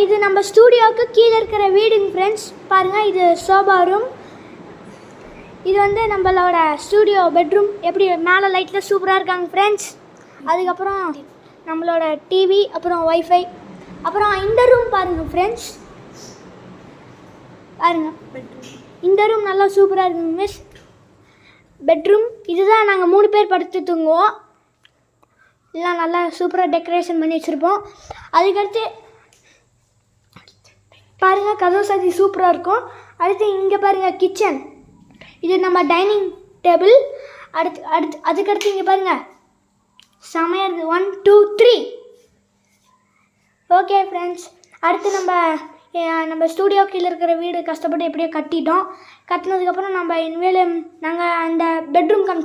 இது நம்ம ஸ்டூடியோவுக்கு கீழே இருக்கிற வீடுங்க ஃப்ரெண்ட்ஸ். பாருங்கள், இது சோபா ரூம். இது வந்து நம்மளோட ஸ்டூடியோ பெட்ரூம். எப்படி மேலே லைட்டில் சூப்பராக இருக்காங்க ஃப்ரெண்ட்ஸ். அதுக்கப்புறம் நம்மளோட டிவி, அப்புறம் ஒய்ஃபை. அப்புறம் இந்த ரூம் பாருங்கள் ஃப்ரெண்ட்ஸ். பாருங்கள், இந்த ரூம் நல்லா சூப்பராக இருக்குங்க மிஸ். பெட்ரூம் இதுதான் நாங்கள் 3 பேர் படுத்து தூங்குவோம். எல்லாம் நல்லா சூப்பராக டெக்கரேஷன் பண்ணி வச்சுருப்போம். அதுக்கடுத்து பாருங்கள், கதவு சாத்தி சூப்பராக இருக்கும். அடுத்து இங்கே பாருங்கள் கிச்சன். இது நம்ம டைனிங் டேபிள். அதுக்கடுத்து இங்கே பாருங்கள் செமையாக இருக்குது. 1 2 3. ஓகே ஃப்ரெண்ட்ஸ், அடுத்து நம்ம ஸ்டூடியோ கீழே இருக்கிற வீடு கஷ்டப்பட்டு எப்படியோ கட்டிட்டோம். கட்டினதுக்கப்புறம் நம்ம இனிமேல் நாங்கள் அந்த பெட்ரூம்